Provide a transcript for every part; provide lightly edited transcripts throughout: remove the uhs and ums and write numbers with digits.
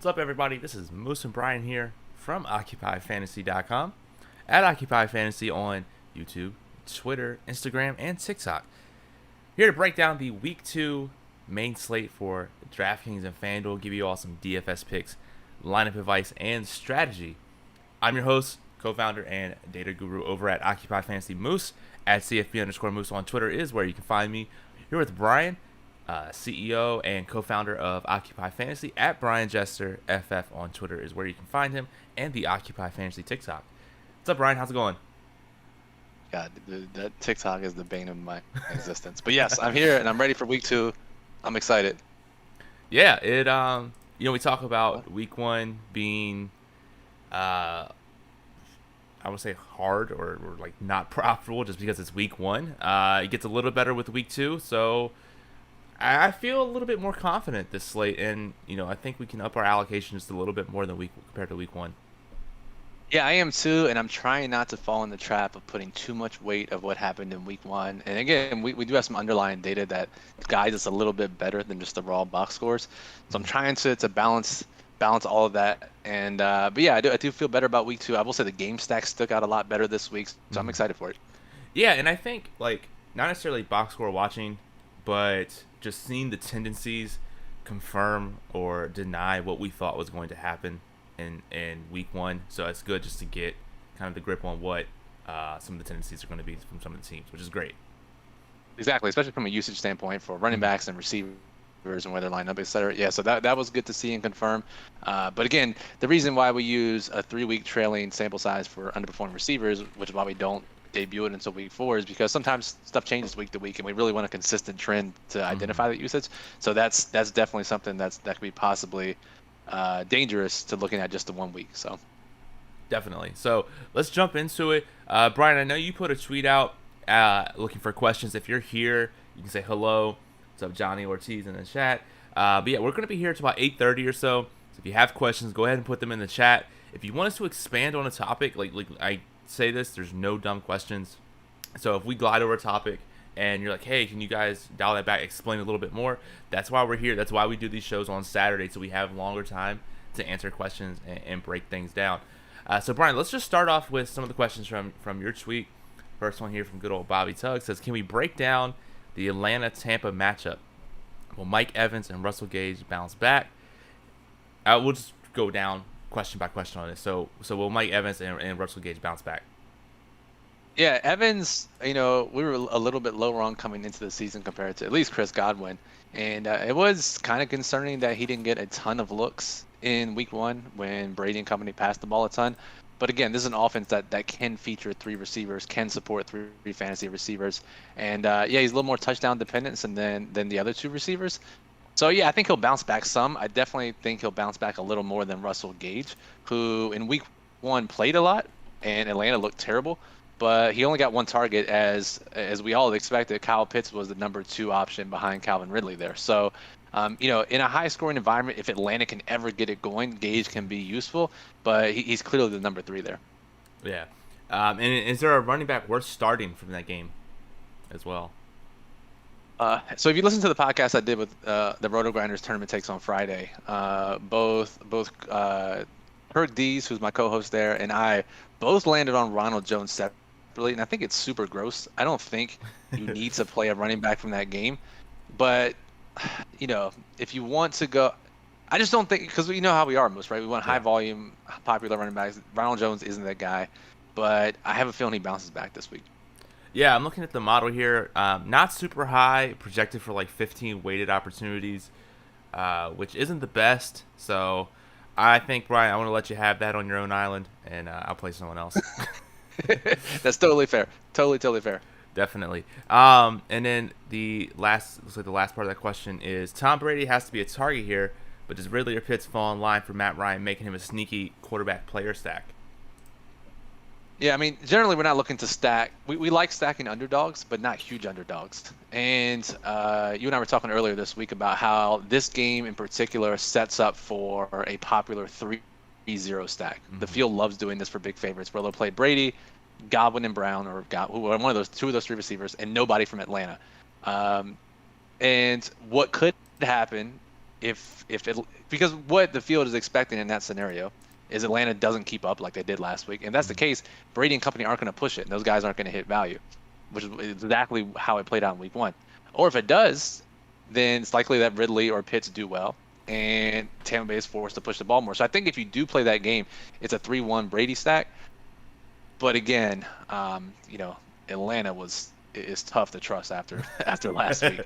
What's up, everybody? This is Moose and Brian here from OccupyFantasy.com at OccupyFantasy on YouTube, Twitter, Instagram, and TikTok. Here to break down the Week 2 main slate for DraftKings and FanDuel, give you all some DFS picks, lineup advice, and strategy. I'm your host, co-founder, and data guru over at Occupy Fantasy Moose. At CFB_Moose on Twitter is where you can find me. Here with Brian, CEO and co-founder of Occupy Fantasy at Brian Jester FF on Twitter is where you can find him, and the Occupy Fantasy TikTok. What's up, Brian? How's it going? God, that TikTok is the bane of my existence. But yes, I'm here and I'm ready for week 2. I'm excited. Yeah, we talk about week 1 being, I would say hard or like not profitable just because it's week 1. It gets a little better with week 2, so I feel a little bit more confident this slate, and I think we can up our allocation just a little bit more than compared to week 1. Yeah, I am too, and I'm trying not to fall in the trap of putting too much weight of what happened in week 1. And again, we do have some underlying data that guides us a little bit better than just the raw box scores. So I'm trying to balance all of that. And but yeah, I do feel better about week 2. I will say the game stack stuck out a lot better this week, so I'm excited for it. Yeah, and I think not necessarily box score watching, but just seeing the tendencies confirm or deny what we thought was going to happen in week 1. So it's good just to get kind of the grip on what some of the tendencies are going to be from some of the teams, which is great. Exactly, especially from a usage standpoint for running backs and receivers and where they're lined up, et cetera. Yeah, so that was good to see and confirm. But again, the reason why we use a 3-week trailing sample size for underperforming receivers, which is why we don't debut it until week 4, is because sometimes stuff changes week to week, and we really want a consistent trend to identify that usage. So that's definitely something that could be possibly dangerous to looking at just the 1 week. So definitely. So let's jump into it. Brian, I know you put a tweet out looking for questions. If you're here, you can say hello. What's up, Johnny Ortiz, in the chat. But yeah, we're going to be here until about 8:30 or so. So if you have questions, go ahead and put them in the chat. If you want us to expand on a topic, like I say this, there's no dumb questions. So if we glide over a topic and you're like, hey, can you guys dial that back, explain a little bit more? That's why we're here. That's why we do these shows on Saturday, so we have longer time to answer questions and break things down. So Brian, let's just start off with some of the questions from your tweet. First one here from good old Bobby Tugg says, can we break down the Atlanta-Tampa matchup? Will Mike Evans and Russell Gage bounce back? We'll just go down question by question on this. So will Mike Evans and Russell Gage bounce back? yeah, Evans, we were a little bit lower on coming into the season compared to at least Chris Godwin. And it was kind of concerning that he didn't get a ton of looks in week 1 when Brady and company passed the ball a ton. But again, this is an offense that can feature 3 receivers, can support 3 fantasy receivers. And yeah, he's a little more touchdown dependent than the other 2 receivers. So yeah, I think he'll bounce back some. I definitely think he'll bounce back a little more than Russell Gage, who in week 1 played a lot and Atlanta looked terrible. But he only got 1 target, as we all expected. Kyle Pitts was the number 2 option behind Calvin Ridley there. So, in a high-scoring environment, if Atlanta can ever get it going, Gage can be useful. But he's clearly the number 3 there. Yeah. And is there a running back worth starting from that game as well? So if you listen to the podcast I did with the Roto Grinders tournament takes on Friday, both Kirk Dees, who's my co-host there, and I both landed on Ronald Jones separately, and I think it's super gross. I don't think you need to play a running back from that game, but if you want to go, I just don't think, because you know how we are, most, right? We want high volume, popular running backs. Ronald Jones isn't that guy, but I have a feeling he bounces back this week. Yeah, I'm looking at the model here. Not super high, projected for like 15 weighted opportunities, which isn't the best. So I think, Brian, I want to let you have that on your own island, and I'll play someone else. That's totally fair. Totally fair. Definitely. And then looks like the last part of that question is, Tom Brady has to be a target here, but does Ridley or Pitts fall in line for Matt Ryan, making him a sneaky quarterback player stack? Yeah, I mean, generally we're not looking to stack. We like stacking underdogs, but not huge underdogs. And you and I were talking earlier this week about how this game in particular sets up for a popular 3-0 stack. The field loves doing this for big favorites, where they'll play Brady, Godwin, and Brown, or one of those 2 of those 3 receivers, and nobody from Atlanta. And what could happen because what the field is expecting in that scenario is Atlanta doesn't keep up like they did last week. And if that's the case, Brady and company aren't going to push it. And those guys aren't going to hit value, which is exactly how it played out in week 1. Or if it does, then it's likely that Ridley or Pitts do well, and Tampa Bay is forced to push the ball more. So I think if you do play that game, it's a 3-1 Brady stack. But again, Atlanta is tough to trust after last week.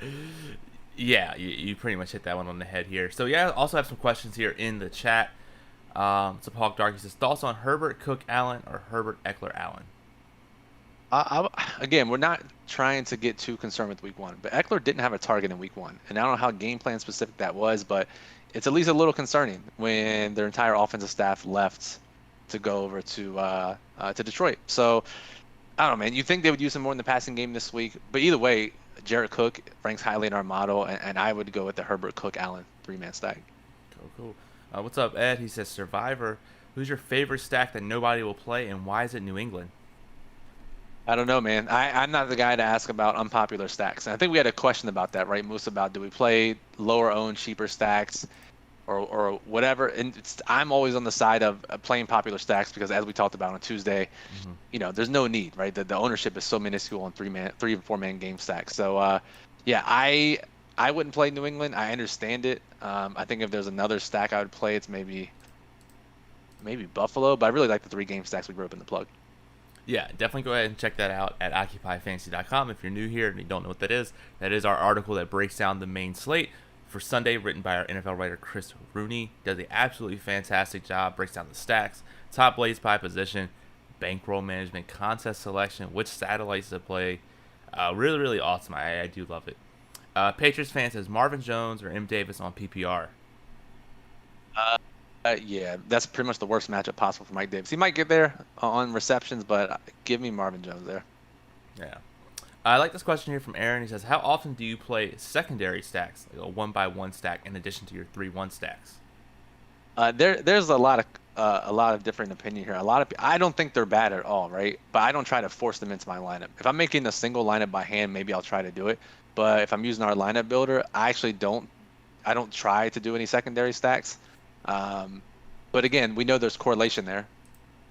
Yeah, you pretty much hit that one on the head here. So yeah, I also have some questions here in the chat. So Hawk Darky says, thoughts on Herbert, Cook, Allen, or Herbert, Eckler, Allen? Again, we're not trying to get too concerned with week 1, but Eckler didn't have a target in week 1, and I don't know how game plan specific that was, but it's at least a little concerning when their entire offensive staff left to go over to Detroit. So I don't know, man. You think they would use him more in the passing game this week, but either way, Jared Cook ranks highly in our model, and I would go with the Herbert, Cook, Allen 3-man stack. Cool. What's up, Ed? He says, Survivor. Who's your favorite stack that nobody will play, and why is it New England? I don't know, man. I'm not the guy to ask about unpopular stacks. And I think we had a question about that, right, Moose, about do we play lower owned, cheaper stacks or whatever. And I'm always on the side of playing popular stacks because, as we talked about on Tuesday, there's no need, right? The ownership is so minuscule on 3 and 4-man game stacks. So, I wouldn't play New England. I understand it. I think if there's another stack I would play, it's maybe Buffalo. But I really like the 3 game stacks we wrote up in the plug. Yeah, definitely go ahead and check that out at occupyfantasy.com. If you're new here and you don't know what that is our article that breaks down the main slate for Sunday, written by our NFL writer Chris Rooney. Does an absolutely fantastic job, breaks down the stacks, top plays by position, bankroll management, contest selection, which satellites to play. Really, really awesome. I do love it. Patriots fan says Marvin Jones or M. Davis on PPR. Yeah, that's pretty much the worst matchup possible for Mike Davis. He might get there on receptions, but give me Marvin Jones there. Yeah. I like this question here from Aaron. He says, how often do you play secondary stacks, like a 1x1 stack, in addition to your 3-1 stacks? There's a lot of different opinion here. I don't think they're bad at all, right? But I don't try to force them into my lineup. If I'm making a single lineup by hand, maybe I'll try to do it. But if I'm using our lineup builder, I actually don't try to do any secondary stacks. But again, we know there's correlation there.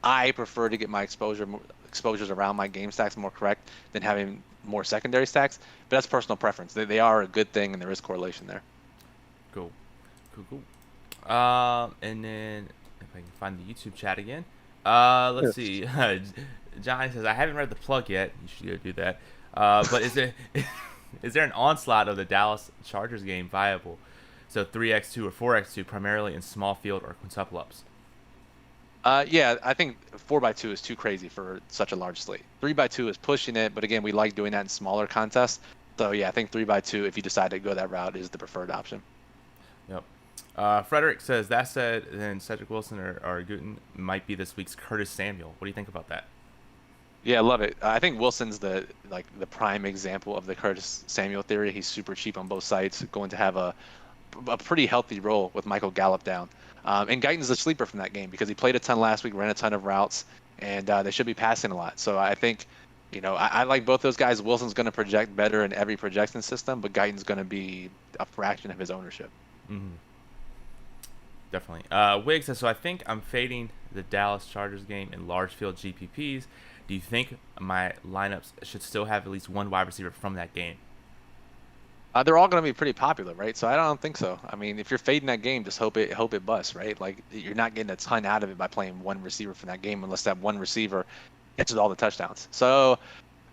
I prefer to get my exposures around my game stacks more correct than having more secondary stacks. But that's personal preference. They are a good thing, and there is correlation there. Cool. And then if I can find the YouTube chat again. Let's see. Johnny says, I haven't read the plug yet. You should go do that. But is there an onslaught of the Dallas Chargers game viable? So 3x2 or 4x2, primarily in small field or quintuple ups. Yeah, I think 4x2 is too crazy for such a large slate. 3x2 is pushing it, but again, we like doing that in smaller contests. So yeah, I think 3x2, if you decide to go that route, is the preferred option. Yep. Frederick says, that said, then Cedric Wilson or Gooten might be this week's Curtis Samuel. What do you think about that? Yeah, I love it. I think Wilson's the prime example of the Curtis Samuel theory. He's super cheap on both sides, going to have a pretty healthy role with Michael Gallup down. And Guyton's a sleeper from that game because he played a ton last week, ran a ton of routes, and they should be passing a lot. So I think, I like both those guys. Wilson's going to project better in every projection system, but Guyton's going to be a fraction of his ownership. Mm-hmm. Definitely. Wiggs says, so I think I'm fading the Dallas Chargers game in large field GPPs. Do you think my lineups should still have at least one wide receiver from that game? They're all going to be pretty popular, right? So I don't think so. I mean, if you're fading that game, just hope it busts, right? Like, you're not getting a ton out of it by playing one receiver from that game unless that one receiver catches all the touchdowns. So,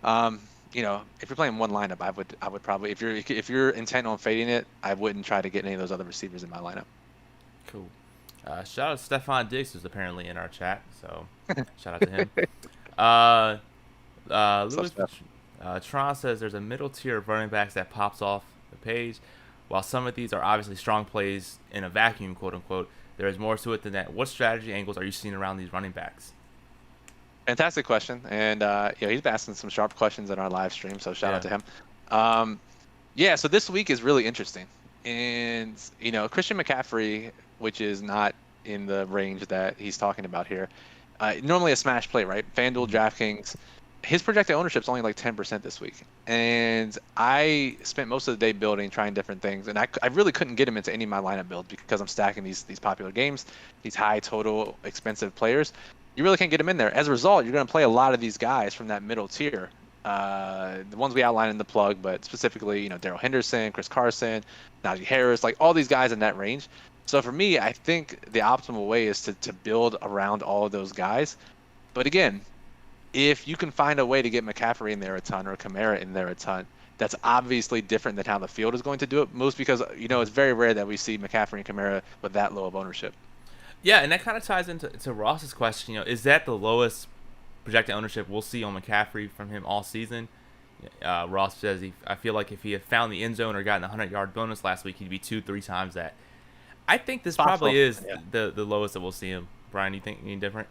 if you're playing one lineup, I would probably, if you're intent on fading it, I wouldn't try to get any of those other receivers in my lineup. Cool. Shout out to Stephon Diggs, who's apparently in our chat. So shout out to him. Louis Tron says there's a middle tier of running backs that pops off the page. While some of these are obviously strong plays in a vacuum, quote unquote, there is more to it than that. What strategy angles are you seeing around these running backs? Fantastic question, and he's been asking some sharp questions in our live stream, so shout out to him. So this week is really interesting, and Christian McCaffrey, which is not in the range that he's talking about here, normally a smash play, right? FanDuel, DraftKings, his projected ownership's only like 10% this week. And I spent most of the day building, trying different things. And I really couldn't get him into any of my lineup builds because I'm stacking these popular games, these high total expensive players. You really can't get him in there. As a result, you're going to play a lot of these guys from that middle tier. The ones we outlined in the plug, but specifically, Darrell Henderson, Chris Carson, Najee Harris, like all these guys in that range. So for me, I think the optimal way is to build around all of those guys. But again, if you can find a way to get McCaffrey in there a ton or Kamara in there a ton, that's obviously different than how the field is going to do it. Most because, it's very rare that we see McCaffrey and Kamara with that low of ownership. Yeah, and that kind of ties into Ross's question. Is that the lowest projected ownership we'll see on McCaffrey from him all season? Ross says, I feel like if he had found the end zone or gotten a 100-yard bonus last week, he'd be 2-3 times that. I think this probably is the lowest that we'll see him. Brian, you think any different?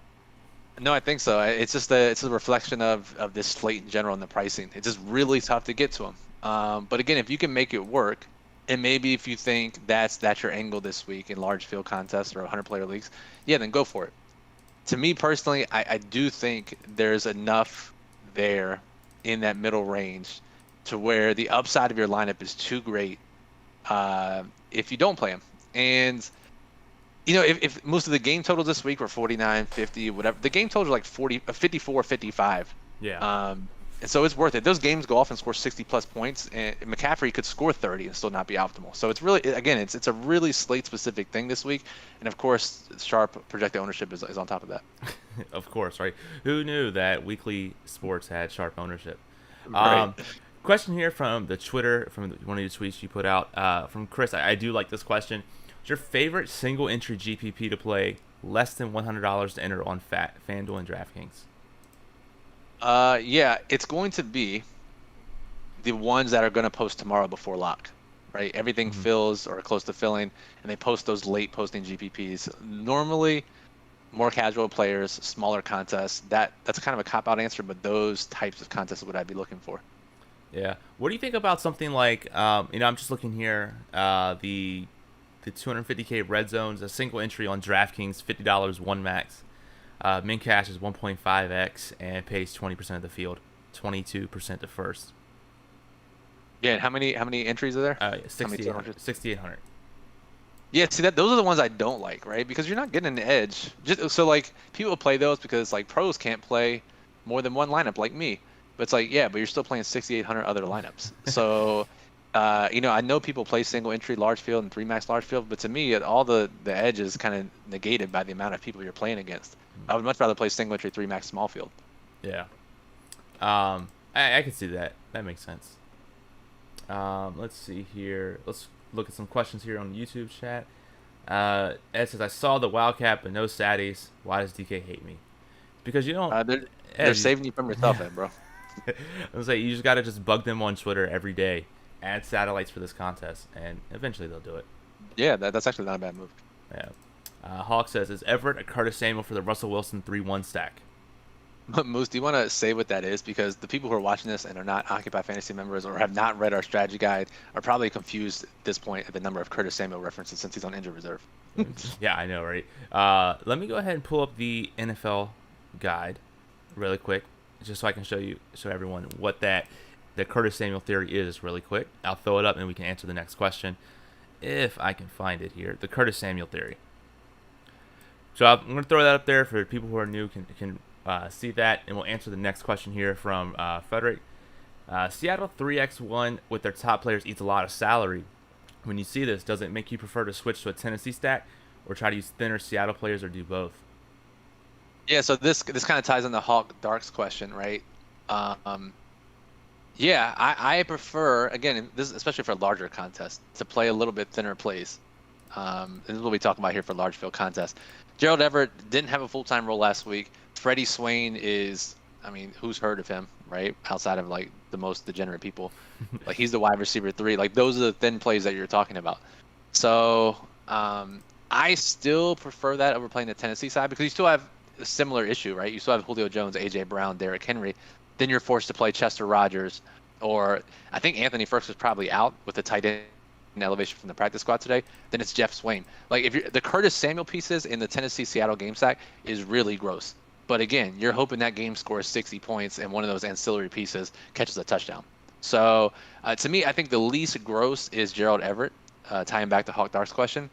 No, I think so. It's just it's a reflection of this slate in general and the pricing. It's just really tough to get to him. But again, if you can make it work, and maybe if you think that's your angle this week in large field contests or 100-player leagues, then go for it. To me personally, I do think there's enough there in that middle range to where the upside of your lineup is too great if you don't play him. And if most of the game totals this week were 49, 50, whatever, the game totals are like 54, 55. Yeah. And so it's worth it. Those games go off and score 60-plus points, and McCaffrey could score 30 and still not be optimal. So it's really, again, it's a really slate-specific thing this week. And, of course, sharp projected ownership is on top of that. Of course, right? Who knew that weekly sports had sharp ownership? Right. Question here from the Twitter, from one of your tweets you put out, from Chris. I do like this question. What's your favorite single-entry GPP to play less than $100 to enter on FanDuel and DraftKings? It's going to be the ones that are going to post tomorrow before lock, right? Everything fills or close to filling, and they post those late posting GPPs. Normally, more casual players, smaller contests. That's kind of a cop-out answer, but those types of contests are what I'd be looking for. Yeah. What do you think about something like, I'm just looking here, the 250K red zones, a single entry on DraftKings, $50 one max. Min cash is 1.5x and pays 20% of the field, 22% to first. Yeah, and how many entries are there? 6,800. Yeah, see those are the ones I don't like, right? Because you're not getting an edge. So like people play those because like pros can't play more than one lineup like me. But it's like, but you're still playing 6,800 other lineups. So I know people play single entry large field and 3 max large field, but to me all the edge is kind of negated by the amount of people you're playing against. I would much rather play single entry 3 max small field. Yeah. I can see that. That makes sense. Let's see here. Let's look at some questions here on the YouTube chat. Ed says, I saw the Wildcat but no saddies. Why does DK hate me? Because you don't. They're saving you from yourself, Ed, bro. I was like, you just gotta just bug them on Twitter every day. Add satellites for this contest, and eventually they'll do it. Yeah, that's actually not a bad move. Yeah. Hawk says, is Everett a Curtis Samuel for the Russell Wilson 3-1 stack? Moose, do you want to say what that is? Because the people who are watching this and are not Occupy Fantasy members or have not read our strategy guide are probably confused at this point at the number of Curtis Samuel references since he's on injured reserve. Yeah, I know, right? Let me go ahead and pull up the NFL guide really quick, just so I can show everyone what the Curtis Samuel theory is really quick. I'll throw it up and we can answer the next question if I can find it here. The Curtis Samuel theory. So I'm going to throw that up there for people who are new can see that, and we'll answer the next question here from Frederick. Seattle 3x1 with their top players eats a lot of salary. When you see this, does it make you prefer to switch to a Tennessee stack or try to use thinner Seattle players or do both? Yeah, so this kind of ties into Hawk Dark's question, right? I prefer, again, this especially for larger contests, to play a little bit thinner plays. This is what we talk about here for large field contests. Gerald Everett didn't have a full-time role last week. Freddie Swain is, who's heard of him, right? Outside of like the most degenerate people. Like he's the wide receiver 3. Like those are the thin plays that you're talking about. So I still prefer that over playing the Tennessee side because you still have a similar issue, right? You still have Julio Jones, A.J. Brown, Derrick Henry. Then you're forced to play Chester Rogers, or I think Anthony Firks was probably out with the tight end elevation from the practice squad today. Then it's Jeff Swain. Like if you're the Curtis Samuel pieces in the Tennessee Seattle game stack is really gross. But again, you're hoping that game scores 60 points and one of those ancillary pieces catches a touchdown. So to me, I think the least gross is Gerald Everett, tying back to Hawk Dark's question.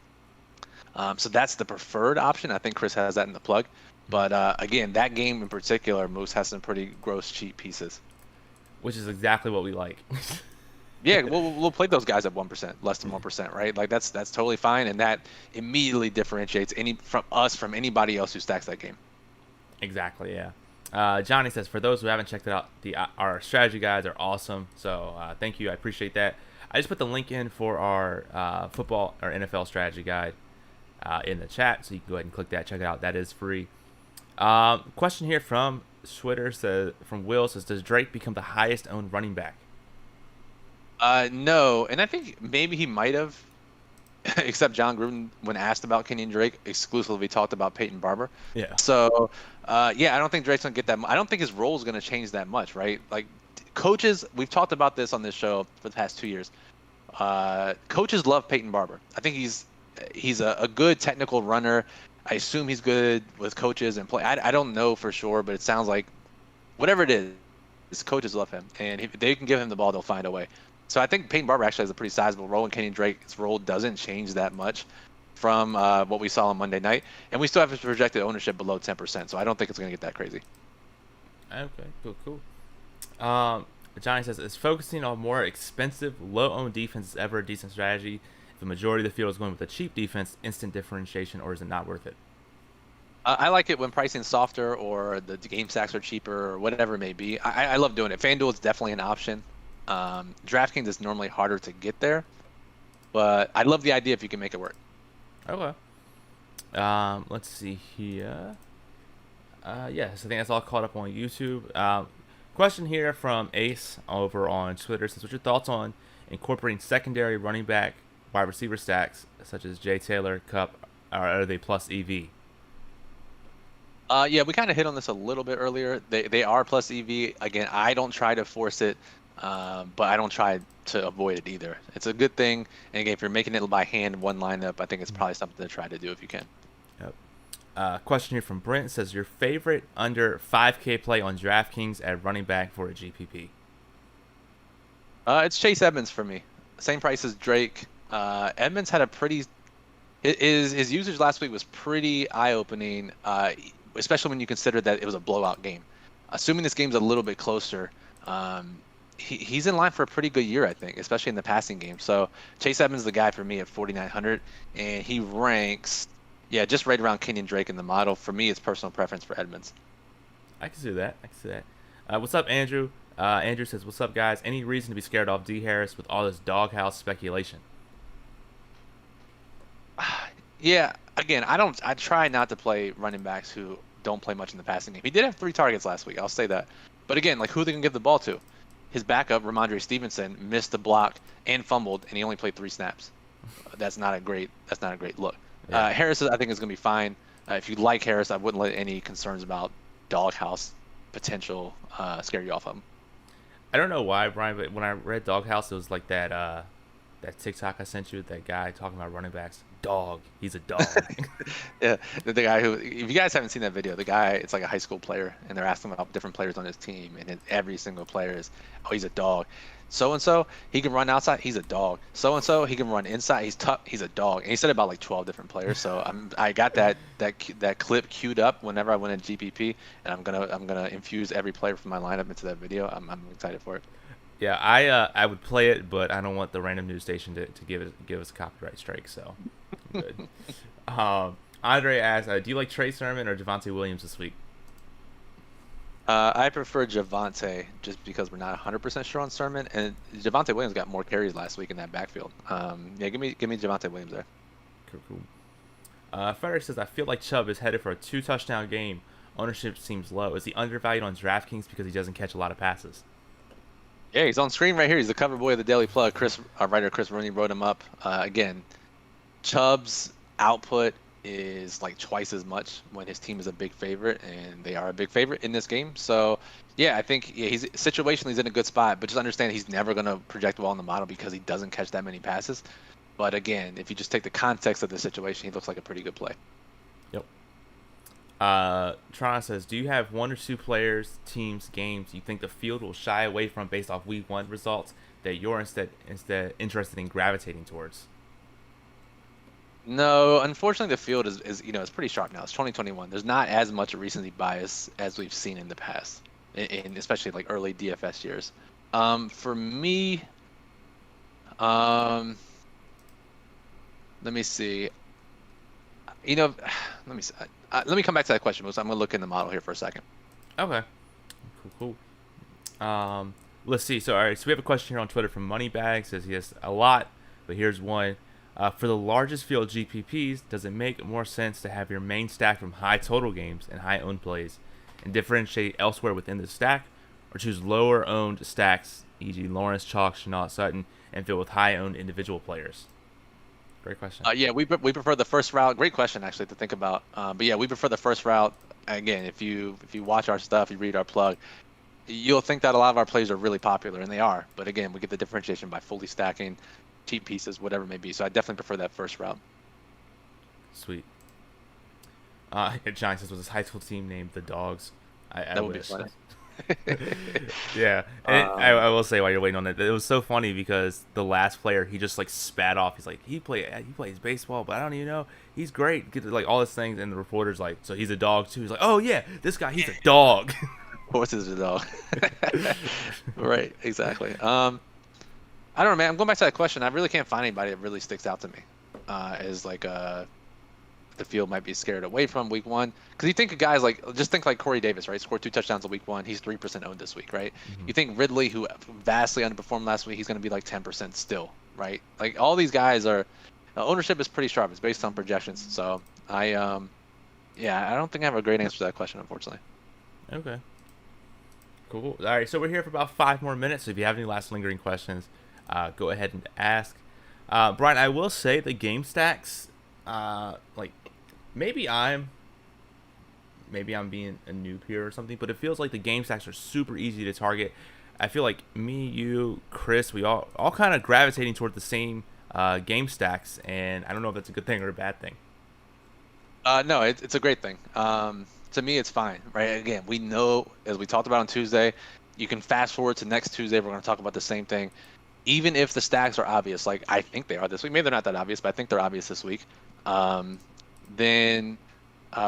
So that's the preferred option. I think Chris has that in the plug. But again, that game in particular, Moose has some pretty gross cheap pieces. Which is exactly what we like. Yeah, we'll play those guys at 1%, less than 1%, right? Like that's totally fine, and that immediately differentiates from anybody else who stacks that game. Exactly, yeah. Johnny says, for those who haven't checked it out, our strategy guides are awesome. So thank you, I appreciate that. I just put the link in for our football or NFL strategy guide in the chat, so you can go ahead and click that, check it out. That is free. Question here from Twitter from Will says, does Drake become the highest owned running back? No, and I think maybe he might have, except John Gruden, when asked about Kenyon Drake, exclusively talked about Peyton Barber. Yeah. So, yeah, I don't think Drake's gonna get that. I don't think his role is gonna change that much, right? Like, coaches, we've talked about this on this show for the past 2 years. Coaches love Peyton Barber. I think he's a good technical runner. I assume he's good with coaches and play. I don't know for sure, but it sounds like whatever it is, his coaches love him, and if they can give him the ball, they'll find a way. So I think Peyton Barber actually has a pretty sizable role, and Kenyon Drake's role doesn't change that much from what we saw on Monday night. And we still have his projected ownership below 10%, so I don't think it's going to get that crazy. Okay, cool. Johnny says, is focusing on more expensive, low-owned defenses ever a decent strategy? If the majority of the field is going with a cheap defense, instant differentiation, or is it not worth it? I like it when pricing's softer or the game stacks are cheaper or whatever it may be. I love doing it. FanDuel is definitely an option. DraftKings is normally harder to get there, but I love the idea if you can make it work. Okay. Let's see here. Yes, I think that's all caught up on YouTube. Question here from Ace over on Twitter says, what's your thoughts on incorporating secondary running back wide receiver stacks such as Jay Taylor, Cup, or are they plus EV? Yeah, we kind of hit on this a little bit earlier. They are plus EV. Again, I don't try to force it. But I don't try to avoid it either. It's a good thing. And again, if you're making it by hand, one lineup, I think it's probably something to try to do if you can. Yep. Question here from Brent says, your favorite under 5K play on DraftKings at running back for a GPP? It's Chase Edmonds for me. Same price as Drake. Edmonds had a pretty... His usage last week was pretty eye-opening, especially when you consider that it was a blowout game. Assuming this game's a little bit closer... He's in line for a pretty good year, I think, especially in the passing game. So Chase Edmonds is the guy for me at 4,900, and he ranks, just right around Kenyon Drake in the model. For me, it's personal preference for Edmonds. I can see that. What's up, Andrew? Andrew says, what's up, guys? Any reason to be scared off D. Harris with all this doghouse speculation? Yeah, again, I try not to play running backs who don't play much in the passing game. He did have 3 targets last week, I'll say that. But again, like, who they can give the ball to? His backup, Ramondre Stevenson, missed the block and fumbled, and he only played 3 snaps. That's not a great look. Yeah. Harris, I think, is going to be fine. If you like Harris, I wouldn't let any concerns about doghouse potential scare you off of him. I don't know why, Brian, but when I read doghouse, it was like that TikTok I sent you, that guy talking about running backs. Dog. He's a dog. Yeah, the guy who, if you guys haven't seen that video, the guy, it's like a high school player, and they're asking about different players on his team, and every single player is, oh, he's a dog. So-and-so, he can run outside, he's a dog. So-and-so, he can run inside, he's tough, he's a dog. And he said about like 12 different players, so I got that clip queued up whenever I went in GPP, and I'm gonna infuse every player from my lineup into that video. I'm excited for it. Yeah, I would play it, but I don't want the random news station to give us a copyright strike. So, good. Andre asks, do you like Trey Sermon or Davonte Williams this week? I prefer Davonte just because we're not 100% sure on Sermon, and Davonte Williams got more carries last week in that backfield. Give me Davonte Williams there. Cool. Frederick says, I feel like Chubb is headed for a 2-touchdown game. Ownership seems low. Is he undervalued on DraftKings because he doesn't catch a lot of passes? Yeah, he's on screen right here. He's the cover boy of the Daily Plug. Our writer Chris Rooney wrote him up. Again, Chubb's output is like twice as much when his team is a big favorite, and they are a big favorite in this game. So, yeah, I think he's situationally he's in a good spot, but just understand he's never going to project well in the model because he doesn't catch that many passes. But again, if you just take the context of the situation, he looks like a pretty good play. Yep. Tron says, do you have one or two players, teams, games you think the field will shy away from based off week 1 results that you're instead interested in gravitating towards? No, unfortunately, the field is it's pretty sharp now. It's 2021. There's not as much recency bias as we've seen in the past, in especially like early DFS years. For me, let me see. Let me see. Let me come back to that question because I'm gonna look in the model here for a second. Okay. Cool. Let's see. So, all right. So we have a question here on Twitter from Moneybag. Says he has a lot, but here's one. For the largest field GPPs, does it make more sense to have your main stack from high total games and high owned plays, and differentiate elsewhere within the stack, or choose lower owned stacks, e.g., Lawrence, Chalk, Chenault, Sutton, and fill with high owned individual players? Great question. Yeah, we prefer the first route. Great question actually to think about. But yeah, we prefer the first route. Again, if you watch our stuff, you read our plug, you'll think that a lot of our plays are really popular, and they are. But again, we get the differentiation by fully stacking cheap pieces, whatever it may be. So I definitely prefer that first route. Sweet. John says, was his high school team named the Dogs? That would be funny. Yeah, and I will say while you're waiting on it was so funny because the last player, he just like spat off. He's like, he plays baseball, but I don't even know. He's great. Get like all these things, and the reporter's like, so he's a dog too. He's like, oh yeah, this guy, he's a dog. Of course, he's a dog. Right, exactly. I don't know, man. I'm going back to that question. I really can't find anybody that really sticks out to me as like the field might be scared away from week 1. Because you think of guys just think like Corey Davis, right? Scored 2 touchdowns in week 1. He's 3% owned this week, right? Mm-hmm. You think Ridley, who vastly underperformed last week, he's going to be like 10% still, right? Like all these guys are ownership is pretty sharp. It's based on projections. So I don't think I have a great answer to that question, unfortunately. Okay. Cool. All right, so we're here for about 5 more minutes. So if you have any last lingering questions, go ahead and ask. Brian, I will say the game stacks, like maybe I'm being a noob here or something, but it feels like the game stacks are super easy to target. I feel like me, you, Chris, we all kind of gravitating toward the same game stacks, and I don't know if that's a good thing or a bad thing. No, it's a great thing. To me, it's fine, right? Again, we know, as we talked about on Tuesday, you can fast forward to next Tuesday. We're going to talk about the same thing. Even if the stacks are obvious, like I think they are this week, maybe they're not that obvious, but I think they're obvious this week, then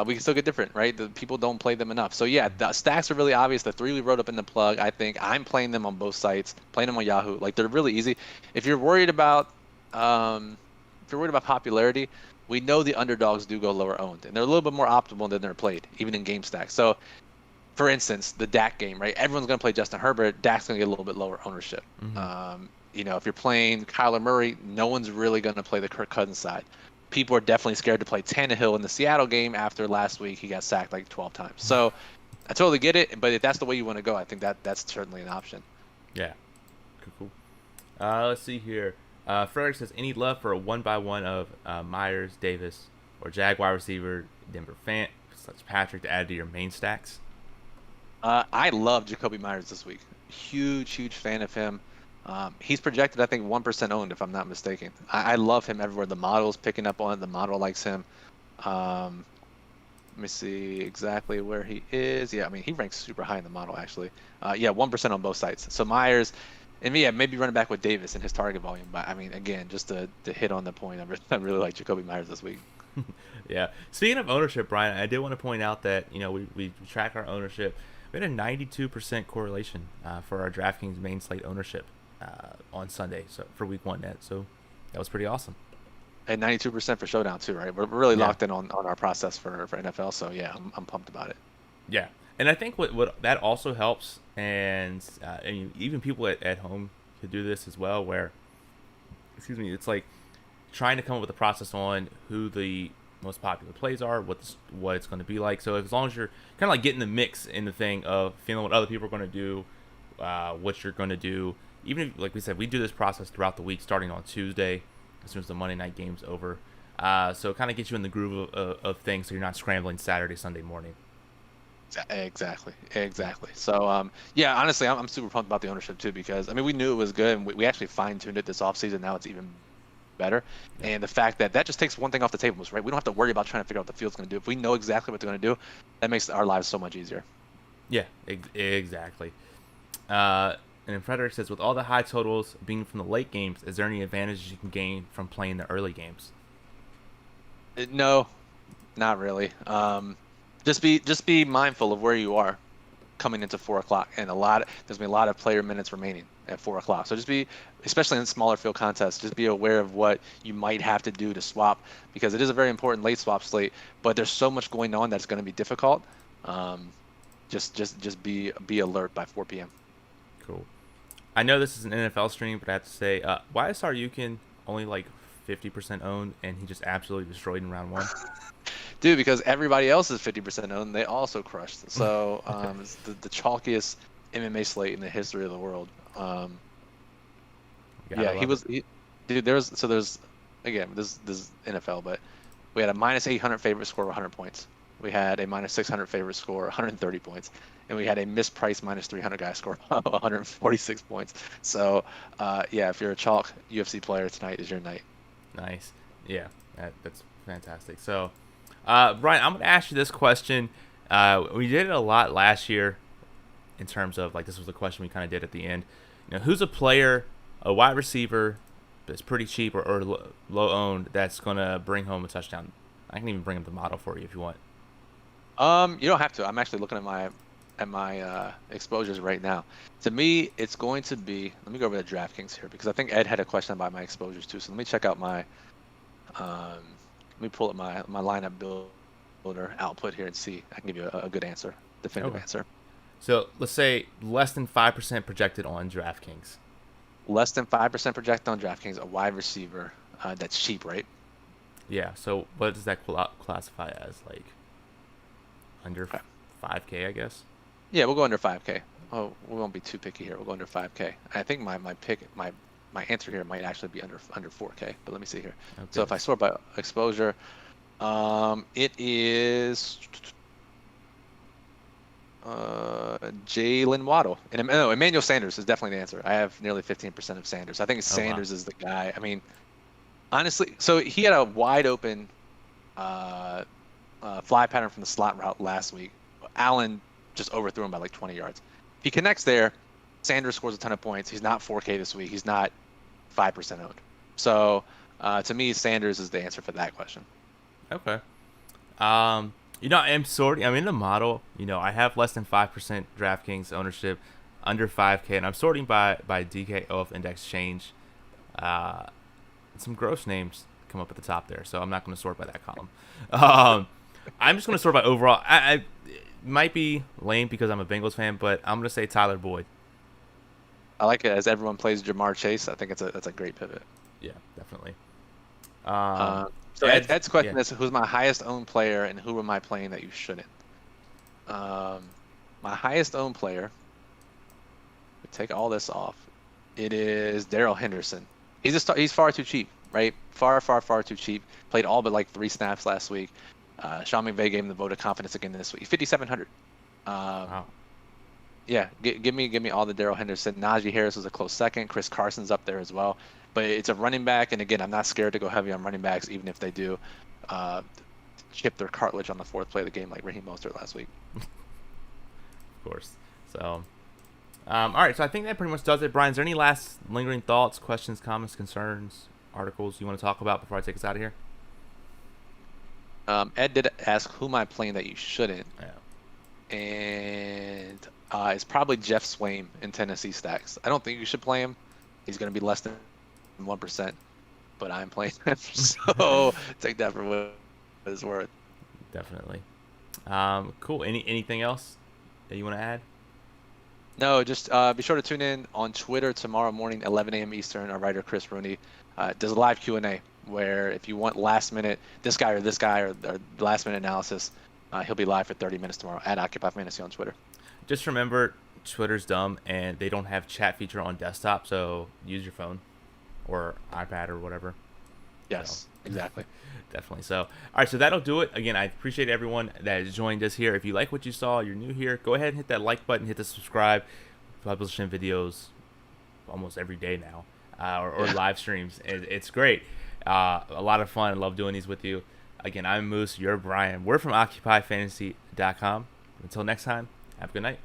we can still get different, right? The people don't play them enough. So yeah, the stacks are really obvious. The 3 we wrote up in the plug, I think I'm playing them on both sites, playing them on Yahoo. Like they're really easy. If you're worried about popularity, we know the underdogs do go lower owned, and they're a little bit more optimal than they're played, even in game stacks. So, for instance, the Dak game, right? Everyone's going to play Justin Herbert. Dak's going to get a little bit lower ownership. Mm-hmm. If you're playing Kyler Murray, no one's really going to play the Kirk Cousins side. People are definitely scared to play Tannehill in the Seattle game after last week. He got sacked like 12 times. So, I totally get it, but if that's the way you want to go, I think that's certainly an option. Yeah. Cool. Let's see here. Frederick says, any love for a 1x1 of Myers, Davis, or Jaguar receiver, Denver Fant, such Patrick to add to your main stacks? I love Jacoby Myers this week. Huge fan of him. He's projected, I think, 1% owned, if I'm not mistaken. I love him everywhere. The model's picking up on it. The model likes him. Let me see exactly where he is. Yeah, I mean, he ranks super high in the model, actually. 1% on both sides. So Myers... And yeah, maybe running back with Davis in his target volume. But I mean, again, just to hit on the point, I really like Jacoby Myers this week. Yeah. Speaking of ownership, Brian, I did want to point out that we track our ownership. We had a 92% correlation for our DraftKings main slate ownership on Sunday, so for week 1 net. So that was pretty awesome. And 92% for Showdown too, right? We're really locked in on our process for NFL. So yeah, I'm pumped about it. Yeah. And I think what that also helps, and even people at home could do this as well, where, it's like trying to come up with a process on who the most popular plays are, what it's going to be like. So as long as you're kind of like getting the mix in the thing of feeling what other people are going to do, what you're going to do, even if, like we said, we do this process throughout the week, starting on Tuesday, as soon as the Monday night game's over. So it kind of gets you in the groove of things, so you're not scrambling Saturday, Sunday morning. Exactly. So, honestly, I'm super pumped about the ownership too, because I mean, we knew it was good, and we actually fine-tuned it this offseason. Now it's even better. And the fact that just takes one thing off the table, right? We don't have to worry about trying to figure out what the field's going to do. If we know exactly what they're going to do, that makes our lives so much easier. Yeah, exactly. And then Frederick says, with all the high totals being from the late games, is there any advantages you can gain from playing the early games? No, not really. Just be mindful of where you are coming into 4 o'clock, and there's gonna be a lot of player minutes remaining at 4 o'clock. So just be, especially in smaller field contests, just be aware of what you might have to do to swap, because it is a very important late swap slate. But there's so much going on that's going to be difficult. Just be alert by 4 p.m. Cool. I know this is an NFL stream, but I have to say, why is Saryukin only like 50% owned, and he just absolutely destroyed in round 1? Dude, because everybody else is 50% owned, they also crushed. So it's the chalkiest MMA slate in the history of the world. Dude, there's again, this is NFL, but we had a minus 800 favorite score, 100 points. We had a minus 600 favorite score, 130 points, and we had a mispriced minus 300 guy score, 146 points. So if you're a chalk UFC player, tonight is your night. Nice. Yeah, that's fantastic. So, Brian, I'm going to ask you this question. We did it a lot last year in terms of, like, this was the question we kind of did at the end. Who's a player, a wide receiver that's pretty cheap or low owned that's going to bring home a touchdown? I can even bring up the model for you if you want. You don't have to. I'm actually looking at my exposures right now. To me, it's going to be. Let me go over to DraftKings here, because I think Ed had a question about my exposures too. So let me check out my. Let me pull up my lineup builder output here and see. I can give you a good answer, definitive answer. So let's say less than 5% projected on DraftKings. Less than 5% projected on DraftKings, a wide receiver that's cheap, right? Yeah. So what does that classify as? Like under 5K, I guess. Yeah, we'll go under 5K. Oh, we won't be too picky here. We'll go under 5K. I think my answer here might actually be under 4K, but let me see here. Okay. So if I sort by exposure, it is Jalen Waddle. And no, Emmanuel Sanders is definitely the answer. I have nearly 15% of Sanders. I think Sanders is the guy. I mean, honestly, so he had a wide open fly pattern from the slot route last week. Allen just overthrew him by like 20 yards. If he connects there, Sanders scores a ton of points. He's not 4K this week. He's not 5% owned. So to me, Sanders is the answer for that question. Okay. I'm in the model. I have less than 5% DraftKings ownership, under 5K, and I'm sorting by DKOF index change. Some gross names come up at the top there, so I'm not going to sort by that column. I'm just going to sort by overall. I might be lame because I'm a Bengals fan, but I'm going to say Tyler Boyd. I like it as everyone plays Jamar Chase. I think that's a great pivot. Yeah, definitely. So Ed's question is, who's my highest owned player and who am I playing that you shouldn't? My highest owned player, take all this off, it is Darrell Henderson. He's far too cheap, right? Far too cheap. Played all but like 3 snaps last week. Sean McVay gave him the vote of confidence again this week. 5,700. Wow. Yeah, give me all the Darrell Henderson. Najee Harris was a close second. Chris Carson's up there as well. But it's a running back, and again, I'm not scared to go heavy on running backs, even if they do chip their cartilage on the 4th play of the game like Raheem Mostert last week. Of course. So, all right, so I think that pretty much does it. Brian, is there any last lingering thoughts, questions, comments, concerns, articles you want to talk about before I take us out of here? Ed did ask who am I playing that you shouldn't. Yeah. And it's probably Jeff Swaim in Tennessee stacks. I don't think you should play him. He's going to be less than 1%, but I'm playing him. So take that for what it's worth. Definitely. Cool. Anything else that you want to add? No, just be sure to tune in on Twitter tomorrow morning, 11 a.m. Eastern. Our writer Chris Rooney does a live Q&A where if you want last minute this guy or last minute analysis, he'll be live for 30 minutes tomorrow at Occupy Fantasy on Twitter. Just remember, Twitter's dumb and they don't have chat feature on desktop, so use your phone or iPad or whatever. Yes, exactly. Definitely. So, all right, so that'll do it. Again, I appreciate everyone that has joined us here. If you like what you saw, you're new here, go ahead and hit that like button, hit the subscribe. Publishing videos almost every day now, or live streams. It's great. A lot of fun. I love doing these with you. Again, I'm Moose. You're Brian. We're from OccupyFantasy.com. Until next time, have a good night.